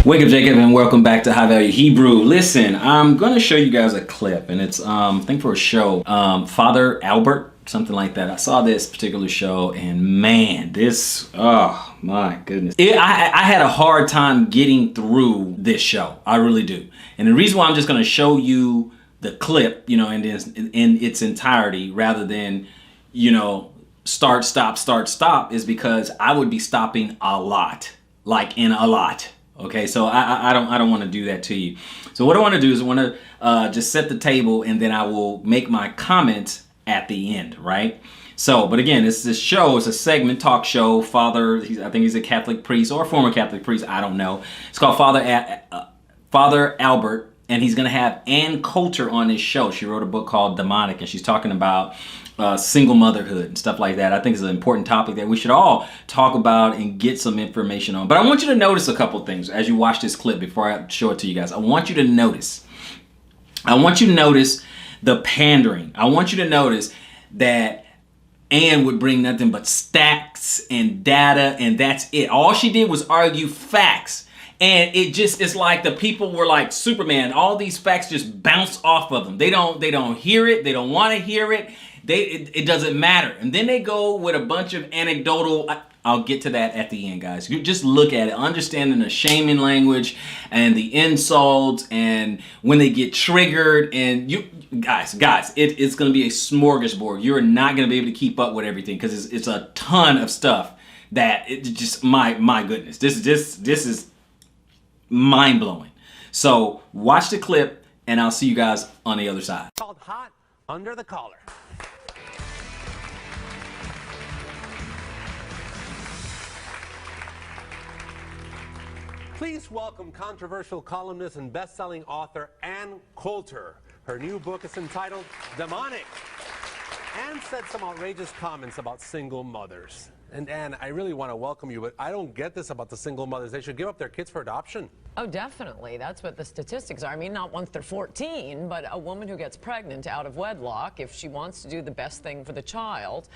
Wake up, Jacob, and welcome back to High Value Hebrew. Listen, I'm going to show you guys a clip, and it's I think for a show, Father Albert, something like that. I saw this particular show, and man, this, oh my goodness. I had a hard time getting through this show. I really do. And the reason why I'm just going to show you the clip, in its entirety, rather than, start, stop, is because I would be stopping a lot, like in a lot. Okay, so I don't want to do that to you. So what I want to do is I want to just set the table, and then I will make my comments at the end, right? So, but again, this show is a segment, talk show. I think he's a Catholic priest or a former Catholic priest. I don't know. It's called Father Albert, and he's going to have Ann Coulter on his show. She wrote a book called Demonic, and she's talking about single motherhood and stuff like that. I think it's an important topic that we should all talk about and get some information on. But I want you to notice a couple things as you watch this clip before I show it to you guys. I want you to notice the pandering. I want you to notice that Ann would bring nothing but stats and data, and that's it. All she did was argue facts. And it's like the people were like Superman. All these facts just bounce off of them. They don't hear it. They don't want to hear it. It doesn't matter. And then they go with a bunch of anecdotal. I'll get to that at the end, guys. You just look at it, understanding the shaming language and the insults, and when they get triggered. And you guys, it's going to be a smorgasbord. You're not going to be able to keep up with everything because it's a ton of stuff that it just my goodness. This is mind blowing. So watch the clip, and I'll see you guys on the other side. Called Hot Under the Collar. Please welcome controversial columnist and best-selling author Ann Coulter. Her new book is entitled Demonic. Ann said some outrageous comments about single mothers. And Ann, I really want to welcome you, but I don't get this about the single mothers. They should give up their kids for adoption. Oh, definitely. That's what the statistics are. I mean, not once they're 14, but a woman who gets pregnant out of wedlock, if she wants to do the best thing for the child,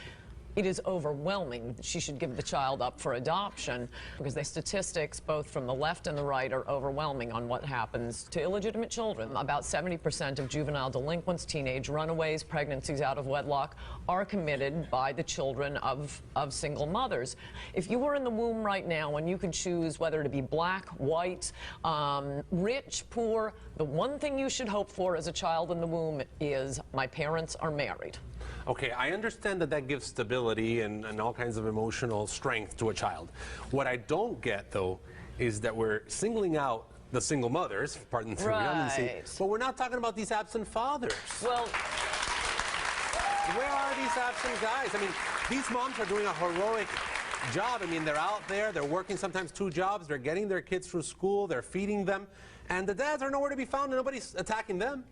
it is overwhelming. She should give the child up for adoption because the statistics, both from the left and the right, are overwhelming on what happens to illegitimate children. About 70% of juvenile delinquents, teenage runaways, pregnancies out of wedlock are committed by the children of single mothers. If you were in the womb right now and you could choose whether to be black, white, rich, poor, the one thing you should hope for as a child in the womb is my parents are married. Okay, I understand that gives stability and all kinds of emotional strength to a child. What I don't get, though, is that we're singling out the single mothers, pardon the redundancy, but we're not talking about these absent fathers. Well, where are these absent guys? I mean, these moms are doing a heroic job. I mean, they're out there, they're working sometimes 2 jobs, they're getting their kids through school, they're feeding them, and the dads are nowhere to be found and nobody's attacking them.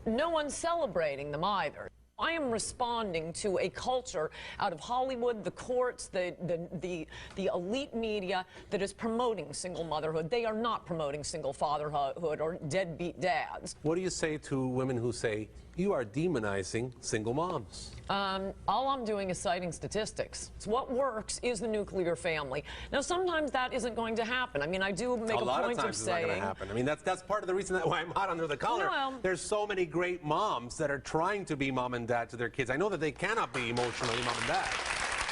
No one's celebrating them either. I am responding to a culture out of Hollywood, the courts, the elite media that is promoting single motherhood. They are not promoting single fatherhood or deadbeat dads. What do you say to women who say, you are demonizing single moms? All I'm doing is citing statistics. So what works is the nuclear family. Now, sometimes that isn't going to happen. I mean, I do make a point of saying... it's not going to happen. I mean, that's part of the reason why I'm hot under the collar. Well, there's so many great moms that are trying to be mom and dad to their kids. I know that they cannot be emotionally mom and dad.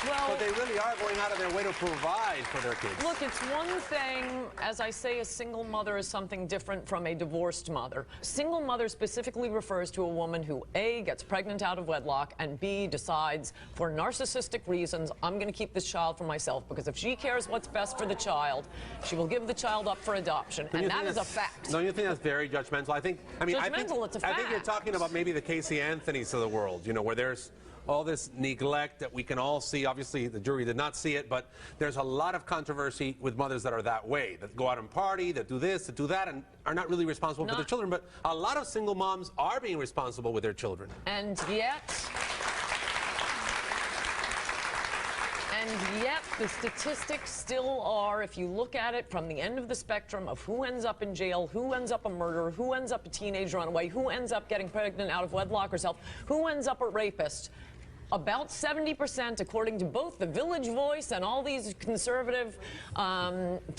Well, but they really are going out of their way to provide for their kids. Look, it's one thing, as I say, a single mother is something different from a divorced mother. Single mother specifically refers to a woman who, A, gets pregnant out of wedlock, and B, decides for narcissistic reasons, I'm going to keep this child for myself, because if she cares what's best for the child, she will give the child up for adoption, and that is a fact. Don't you think that's very judgmental? I think it's a fact. I think you're talking about maybe the Casey Anthonys of the world, where there's all this neglect that we can all see. Obviously, the jury did not see it, but there's a lot of controversy with mothers that are that way, that go out and party, that do this, that do that, and are not really responsible for their children. But a lot of single moms are being responsible with their children. And yet, the statistics still are, if you look at it from the end of the spectrum of who ends up in jail, who ends up a murderer, who ends up a teenage runaway, who ends up getting pregnant out of wedlock herself, who ends up a rapist, about 70%, according to both the Village Voice and all these conservative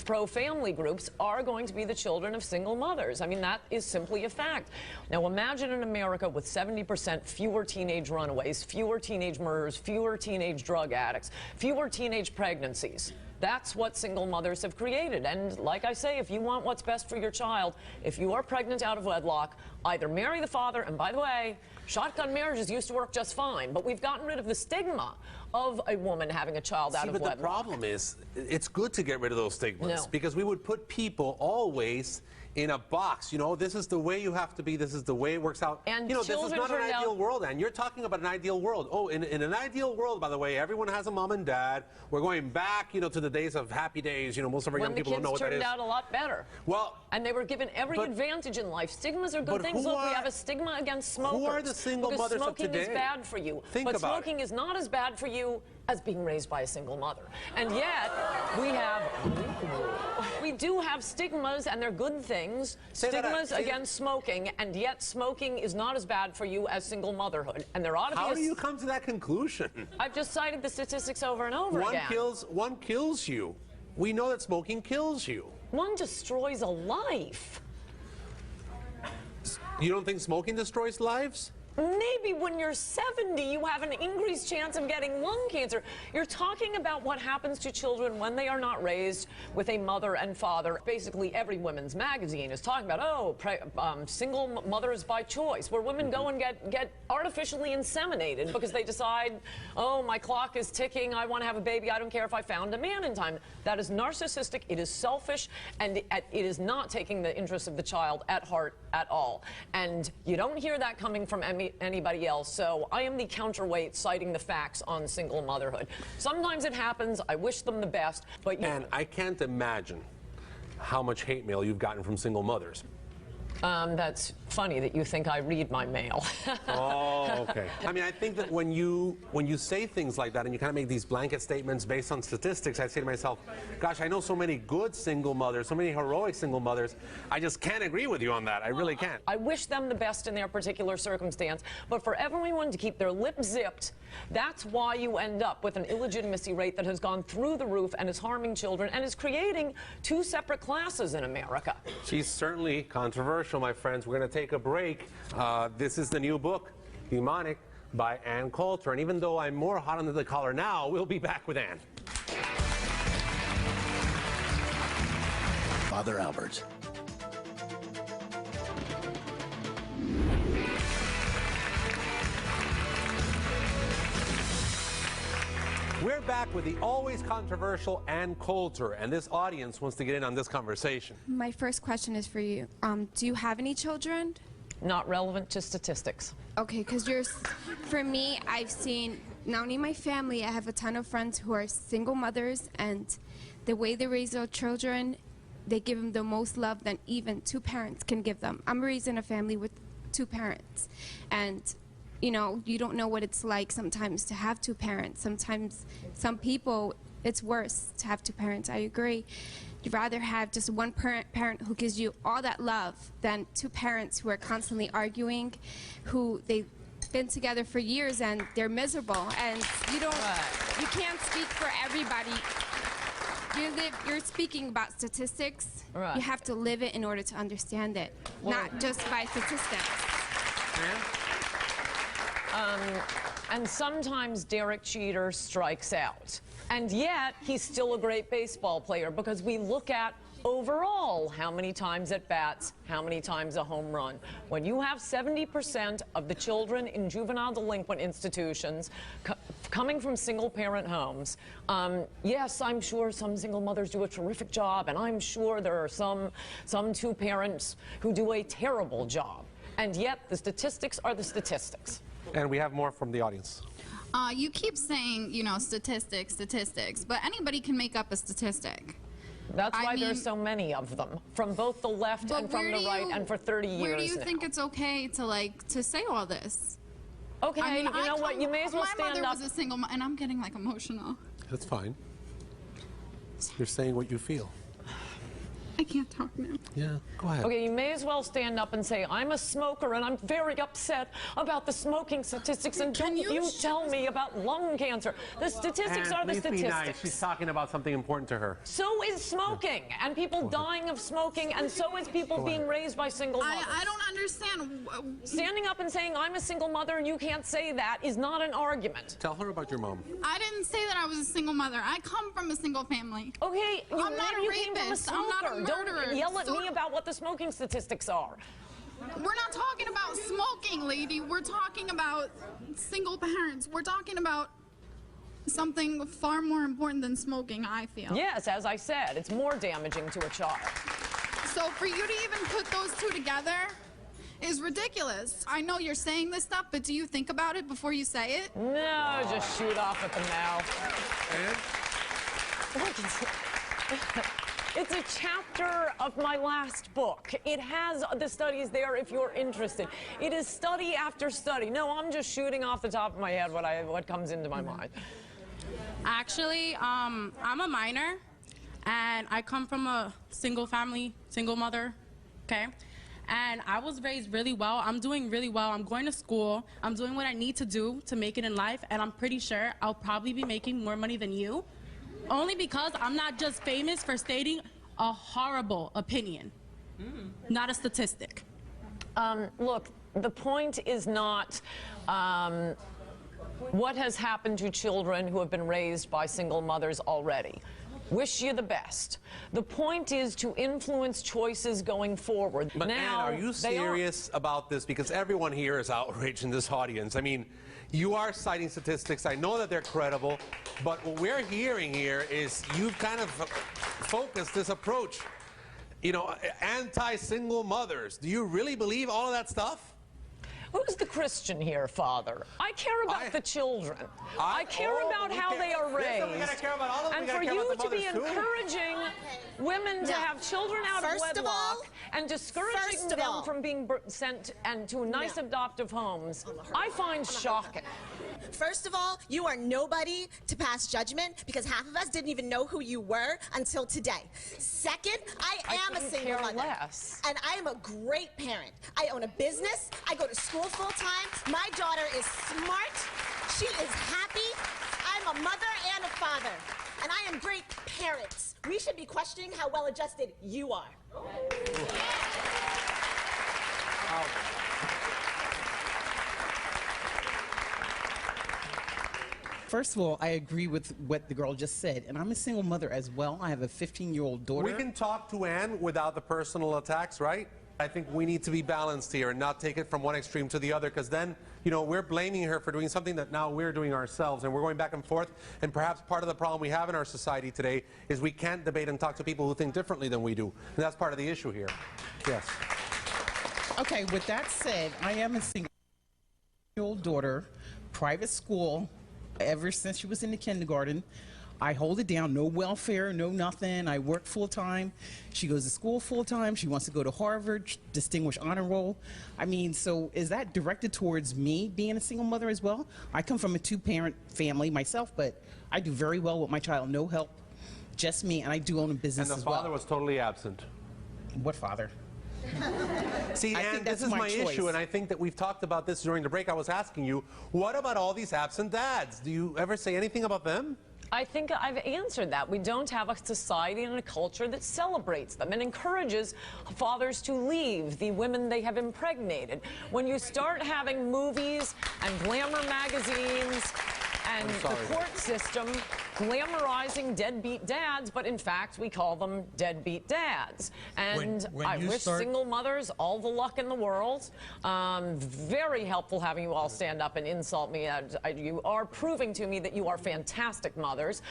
pro-family groups, are going to be the children of single mothers. I mean, that is simply a fact. Now, imagine in America with 70% fewer teenage runaways, fewer teenage murders, fewer teenage drug addicts, fewer teenage pregnancies. That's what single mothers have created. And like I say, if you want what's best for your child, if you are pregnant out of wedlock, either marry the father, and by the way, shotgun marriages used to work just fine, but we've gotten rid of the stigma of a woman having a child out of wedlock. But the problem is, it's good to get rid of those stigmas because we would put people always in a box. You know, this is the way you have to be. This is the way it works out. And you know, this is not an ideal world, and you're talking about an ideal world. Oh, in an ideal world, by the way, everyone has a mom and dad. We're going back, you know, to the days of happy days. You know, most of our young people don't know what that is. When the kids turned out a lot better. Well, and they were given every advantage in life. Stigmas are good things. Look, we have a stigma against smokers. Who are the single mothers of today? Smoking is bad for you. But smoking is not as bad for you as being raised by a single mother. And yet, we do have stigmas, and they're good things. Stigmas against smoking, and yet smoking is not as bad for you as single motherhood. And there ought to be How do you come to that conclusion? I've just cited the statistics over and over again. One kills you. We know that smoking kills you. One destroys a life. You don't think smoking destroys lives? Maybe when you're 70, you have an increased chance of getting lung cancer. You're talking about what happens to children when they are not raised with a mother and father. Basically, every women's magazine is talking about, single mothers by choice, where women go and get artificially inseminated because they decide, oh, my clock is ticking, I want to have a baby, I don't care if I found a man in time. That is narcissistic, it is selfish, and it is not taking the interests of the child at heart at all. And you don't hear that coming from anybody else, so I am the counterweight citing the facts on single motherhood. Sometimes it happens, I wish them the best, but... And I can't imagine how much hate mail you've gotten from single mothers. That's funny that you think I read my mail. Oh, okay. I mean, I think that when you say things like that and you kind of make these blanket statements based on statistics, I say to myself, gosh, I know so many good single mothers, so many heroic single mothers. I just can't agree with you on that. I really can't. I wish them the best in their particular circumstance, but for everyone to keep their lips zipped, that's why you end up with an illegitimacy rate that has gone through the roof and is harming children and is creating two separate classes in America. She's certainly controversial, my friends. We're going to take a break. This is the new book, Demonic, by Ann Coulter. And even though I'm more hot under the collar now, we'll be back with Ann. Father Albert. We're back with the always controversial Ann Coulter, and this audience wants to get in on this conversation. My first question is for you. Do you have any children? Not relevant to statistics. Okay, because for me, I've seen, not only my family, I have a ton of friends who are single mothers, and the way they raise their children, they give them the most love than even two parents can give them. I'm raised in a family with two parents, and you know, you don't know what it's like sometimes to have two parents. Sometimes, some people, it's worse to have two parents. I agree. You'd rather have just one parent who gives you all that love than two parents who are constantly arguing, who they've been together for years and they're miserable. And you can't speak for everybody. You're speaking about statistics. Right. You have to live it in order to understand it, not just by statistics. And sometimes Derek Jeter strikes out. And yet, he's still a great baseball player because we look at overall how many times at bats, how many times a home run. When you have 70% of the children in juvenile delinquent institutions coming from single-parent homes, yes, I'm sure some single mothers do a terrific job, and I'm sure there are some two parents who do a terrible job. And yet, the statistics are the statistics. And we have more from the audience. You keep saying, you know, statistics, but anybody can make up a statistic. That's why there's so many of them, from both the left and from the right, and for 30 years now. Where do you think it's okay to say all this? Okay, I mean, you know what, you may as well stand up. My mother was a single mother, and I'm getting, like, emotional. That's fine. You're saying what you feel. I can't talk now. Yeah, go ahead. Okay, you may as well stand up and say, I'm a smoker and I'm very upset about the smoking statistics, and don't you tell me about lung cancer. The statistics are the Please be statistics. nice. She's talking about something important to her. So is smoking, and people dying of smoking, and so is people being raised by single mothers. I don't understand. Standing up and saying, I'm a single mother and you can't say that is not an argument. Tell her about your mom. I didn't say that I was a single mother. I come from a single family. Okay, I'm not a you came from a rapist. I'm smoker. not a murderer. Don't yell at me about what the smoking statistics are. We're not talking about smoking, lady. We're talking about single parents. We're talking about something far more important than smoking, I feel. Yes, as I said, it's more damaging to a child. So for you to even put those two together is ridiculous. I know you're saying this stuff, but do you think about it before you say it? No, just shoot off at the mouth. It's a chapter of my last book. It has the studies there if you're interested. It is study after study. No, I'm just shooting off the top of my head what comes into my mind. Actually, I'm a minor, and I come from a single family, single mother, okay? And I was raised really well. I'm doing really well. I'm going to school. I'm doing what I need to do to make it in life, and I'm pretty sure I'll probably be making more money than you, only because I'm not just famous for stating a horrible opinion, not a statistic. Look, the point is not what has happened to children who have been raised by single mothers already. Wish you the best. The point is to influence choices going forward. But now, Ann, are you serious about this? Because everyone here is outraged in this audience. I mean, you are citing statistics. I know that they're credible, but what we're hearing here is you've kind of focused this approach, you know, anti-single mothers. Do you really believe all of that stuff? Who's the Christian here, Father? I care about the children. I care about how they are raised. Listen, we gotta care about all of them. And We for gotta care you about to the be mothers, too. encouraging women to have children out of wedlock and discouraging them from being sent to nice adoptive homes, I find shocking. First of all, you are nobody to pass judgment because half of us didn't even know who you were until today. Second, I am a single mother. And I am a great parent. I own a business. I go to school full time. My daughter is smart. She is happy. I'm a mother and a father. And I am great parents. We should be questioning how well adjusted you are. First of all, I agree with what the girl just said, and I'm a single mother as well. I have a 15-year-old daughter. We can talk to Ann without the personal attacks, right? I think we need to be balanced here and not take it from one extreme to the other, because then, you know, we're blaming her for doing something that now we're doing ourselves, and we're going back and forth. And perhaps part of the problem we have in our society today is we can't debate and talk to people who think differently than we do. And that's part of the issue here. Yes. Okay, with that said, I am a single-year-old daughter, private school, ever since she was in the kindergarten. I hold it down, no welfare, no nothing. I work full-time. She goes to school full-time. She wants to go to Harvard, distinguished honor roll. I mean, so is that directed towards me being a single mother as well? I come from a two-parent family myself, but I do very well with my child, no help, just me, and I do own a business as well. And the father was totally absent. What father? See, Ann, this is my issue, and I think that we've talked about this during the break. I was asking you, what about all these absent dads? Do you ever say anything about them? I think I've answered that. We don't have a society and a culture that celebrates them and encourages fathers to leave the women they have impregnated. When you start having movies and glamour magazines and the court system glamorizing deadbeat dads, but in fact we call them deadbeat dads. And I wish single mothers all the luck in the world. Very helpful having you all stand up and insult me. You are proving to me that you are fantastic mothers.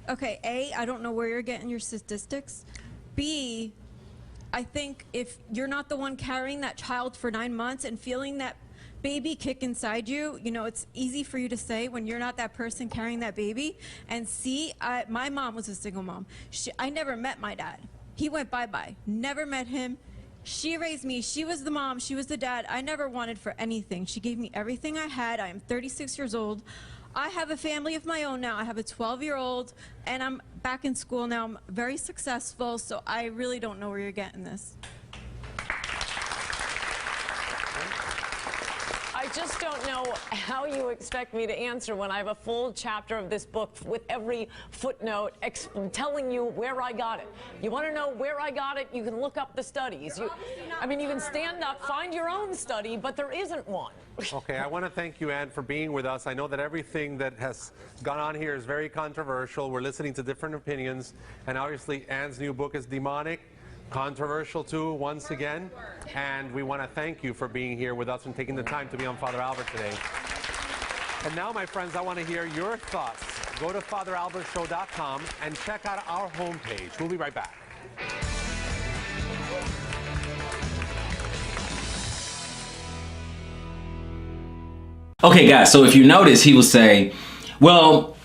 Okay, A, I don't know where you're getting your statistics. B, I think if you're not the one carrying that child for 9 months and feeling that baby kick inside you, you know, it's easy for you to say when you're not that person carrying that baby. And C, my mom was a single mom. I never met my dad. He went bye-bye. Never met him. She raised me. She was the mom. She was the dad. I never wanted for anything. She gave me everything I had. I am 36 years old. I have a family of my own now. I have a 12-year-old, and I'm back in school now. I'm very successful, so I really don't know where you're getting this. I just don't know how you expect me to answer when I have a full chapter of this book with every footnote telling you where I got it. You want to know where I got it? You can look up the studies. You can stand up, find your own study, but there isn't one. Okay, I want to thank you, Ann, for being with us. I know that everything that has gone on here is very controversial. We're listening to different opinions, and obviously Ann's new book is demonic. Controversial too, once again, and we want to thank you for being here with us and taking the time to be on Father Albert today. And now, my friends, I want to hear your thoughts. Go to FatherAlbertShow.com and check out our homepage. We'll be right back. Okay, guys, so if you notice, he will say, well,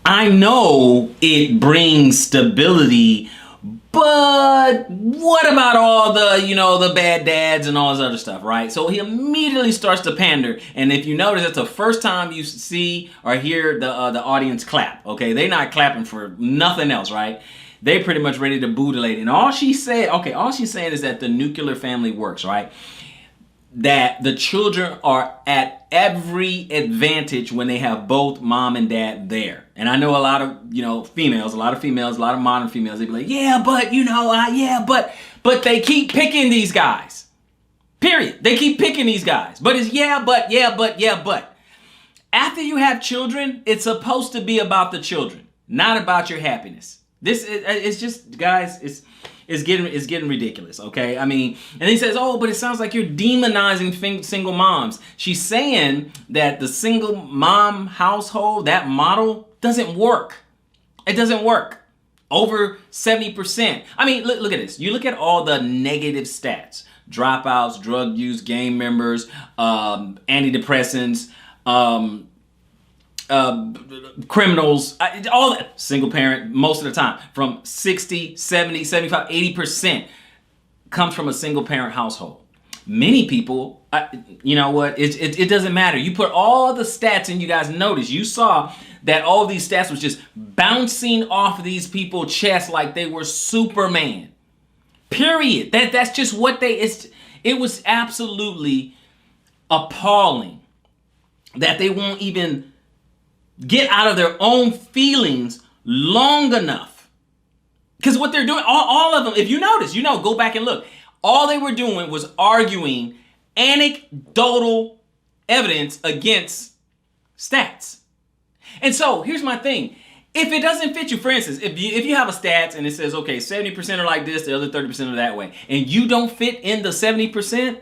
I know it brings stability, but what about all the, the bad dads and all this other stuff, right? So he immediately starts to pander. And if you notice, it's the first time you see or hear the audience clap, okay? They're not clapping for nothing else, right? They pretty much ready to boo the lady. And all she's saying is that the nuclear family works, right? That the children are at every advantage when they have both mom and dad there. And I know a lot of, females, a lot of modern females, they be like, yeah, but, but they keep picking these guys. Period. They keep picking these guys. But it's but. After you have children, it's supposed to be about the children, not about your happiness. It's just, guys, it's getting ridiculous, okay? I mean, and he says, oh, but it sounds like you're demonizing single moms. She's saying that the single mom household, that model, doesn't work. It doesn't work. Over 70%. I mean, look at this. You look at all the negative stats. Dropouts, drug use, gang members, antidepressants, criminals, all that, single parent most of the time, from 60, 70, 75, 80% comes from a single parent household. Many people, you know what, it doesn't matter. You put all the stats and you guys notice, you saw that all these stats was just bouncing off of these people's chests like they were Superman. Period. That's just what it was absolutely appalling that they won't even get out of their own feelings long enough. Because what they're doing, all of them, if you notice, go back and look. All they were doing was arguing anecdotal evidence against stats. And so here's my thing. If it doesn't fit you, for instance, if you have a stats and it says, okay, 70% are like this, the other 30% are that way, and you don't fit in the 70%,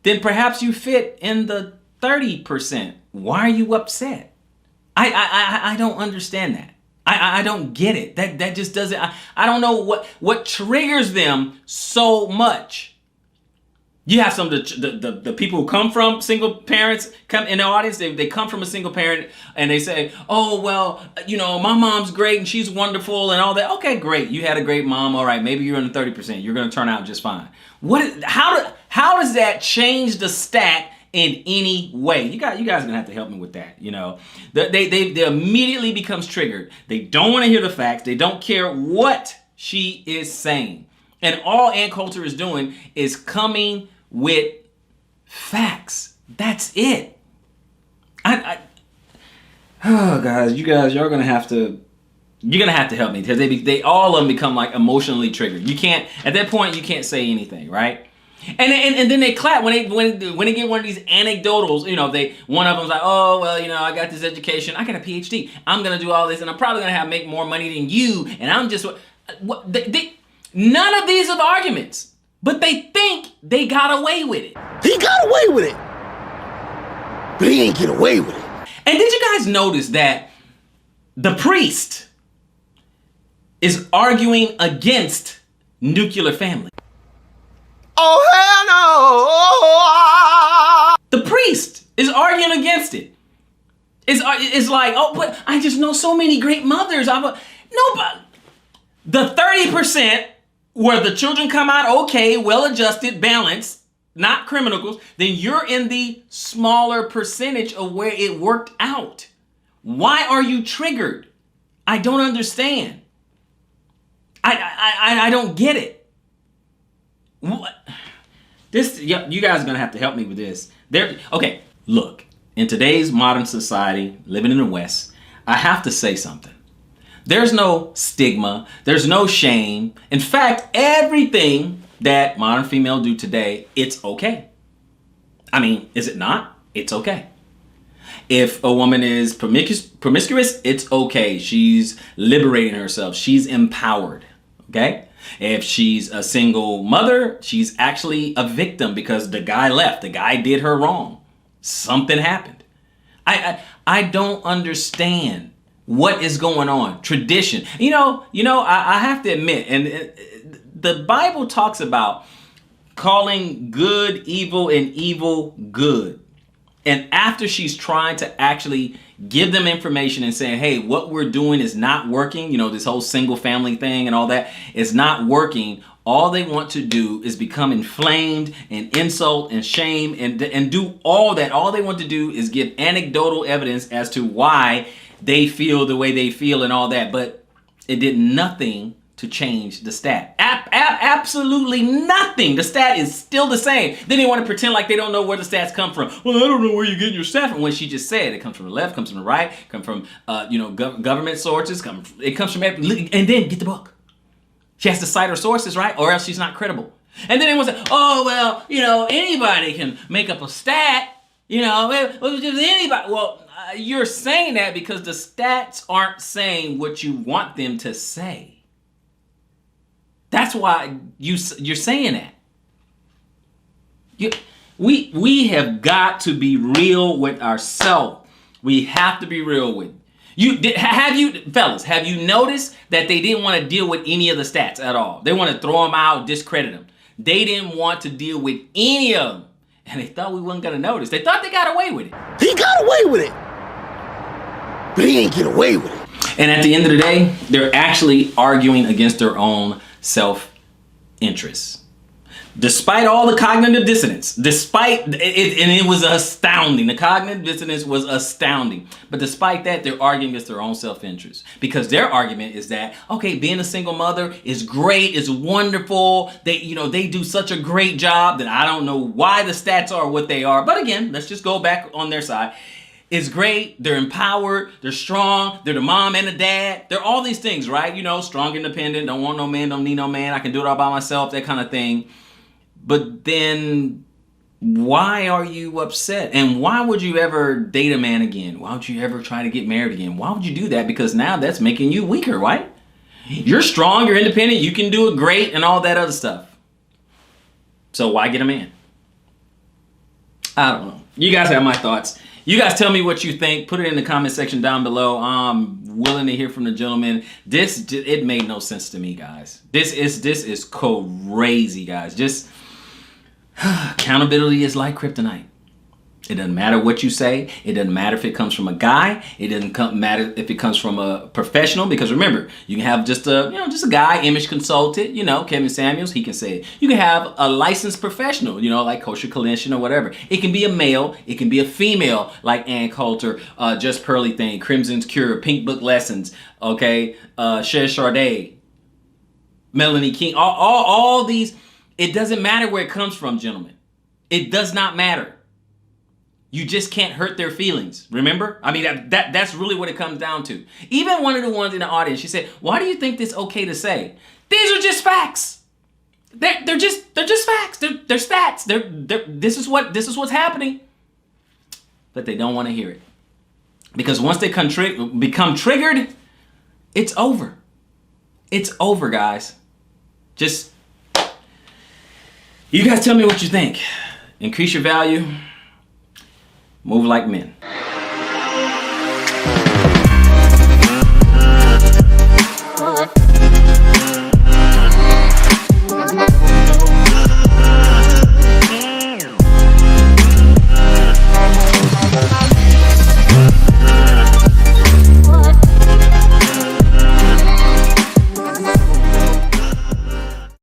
then perhaps you fit in the 30%. Why are you upset? I don't understand that. I don't get it. That just doesn't, I don't know what triggers them so much. You have some of the people who come from single parents come in the audience. They come from a single parent and they say, oh, well, my mom's great and she's wonderful and all that. Okay, great. You had a great mom. All right. Maybe you're in the 30%. You're going to turn out just fine. How does that change the stat in any way? You guys are gonna have to help me with that. They immediately becomes triggered. They don't want to hear the facts. They don't care what she is saying. And all Ann Coulter is doing is coming with facts. That's it. Oh, guys, you're gonna have to help me because they all of them become like emotionally triggered. You can't, at that point, you can't say anything, right? And then they clap when they get one of these anecdotals. One of them's like, oh, well, I got this education, I got a PhD, I'm gonna do all this, and I'm probably gonna make more money than you, and I'm just none of these are the arguments, but they think they got away with it. He got away with it, but he ain't get away with it. And did you guys notice that the priest is arguing against nuclear family? Oh, hell no! The priest is arguing against it. It's like, oh, but I just know so many great mothers. No, but the 30% where the children come out okay, well-adjusted, balanced, not criminals, then you're in the smaller percentage of where it worked out. Why are you triggered? I don't understand. I don't get it. What? This, you guys are gonna have to help me with this. Okay, look, in today's modern society, living in the West, I have to say something. There's no stigma, there's no shame. In fact, everything that modern females do today, it's okay. I mean, is it not? It's okay. If a woman is promiscuous, it's okay. She's liberating herself. She's empowered. Okay? If she's a single mother, she's actually a victim because the guy left. The guy did her wrong. Something happened. I don't understand what is going on. Tradition. I have to admit, and the Bible talks about calling good evil and evil good. And after she's trying to actually give them information and saying, hey, what we're doing is not working, this whole single family thing and all that is not working, all they want to do is become inflamed and insult and shame and do all that. All they want to do is give anecdotal evidence as to why they feel the way they feel and all that. But it did nothing to change the stat. Absolutely nothing. The stat is still the same. Then they want to pretend like they don't know where the stats come from. Well, I don't know where you're getting your stat from. When she just said it comes from the left, comes from the right, comes from government sources. It comes from every, and then get the book. She has to cite her sources, right? Or else she's not credible. And then everyone says, oh well, anybody can make up a stat. Anybody. Well, you're saying that because the stats aren't saying what you want them to say. That's why you're saying that. We have got to be real with ourselves. We have to be real with fellas, have you noticed that they didn't want to deal with any of the stats at all? They want to throw them out, discredit them. They didn't want to deal with any of them. And they thought we wasn't going to notice. They thought they got away with it. He got away with it. But he ain't get away with it. And at the end of the day, they're actually arguing against their own self-interest. Despite all the cognitive dissonance, it was astounding. The cognitive dissonance was astounding. But despite that, they're arguing against their own self-interest. Because their argument is that, okay, being a single mother is great, is wonderful. They do such a great job that I don't know why the stats are what they are. But again, let's just go back on their side. It's great. They're empowered. They're strong. They're the mom and the dad. They're all these things, right? Strong, independent, don't want no man, don't need no man. I can do it all by myself, that kind of thing. But then why are you upset? And why would you ever date a man again? Why would you ever try to get married again? Why would you do that? Because now that's making you weaker, right? You're strong, you're independent, you can do it great and all that other stuff. So why get a man? I don't know. You guys have my thoughts. You guys tell me what you think. Put it in the comment section down below. I'm willing to hear from the gentleman. It made no sense to me, guys. This is crazy, guys. Just accountability is like kryptonite. It doesn't matter what you say. It doesn't matter if it comes from a guy. It doesn't matter if it comes from a professional. Because remember, you can have just a guy, image consultant, Kevin Samuels, he can say it. You can have a licensed professional, like Kosher Kalishin or whatever. It can be a male. It can be a female, like Ann Coulter, Just Pearly Thing, Crimson's Cure, Pink Book Lessons, okay, Cher Charday, Melanie King, all these. It doesn't matter where it comes from, gentlemen. It does not matter. You just can't hurt their feelings. Remember? I mean, that's really what it comes down to. Even one of the ones in the audience, she said, "Why do you think this okay to say?" These are just facts. They're just facts. They're stats. This is what's happening. But they don't want to hear it. Because once they become triggered, it's over. It's over, guys. Just you guys tell me what you think. Increase your value. Move like men.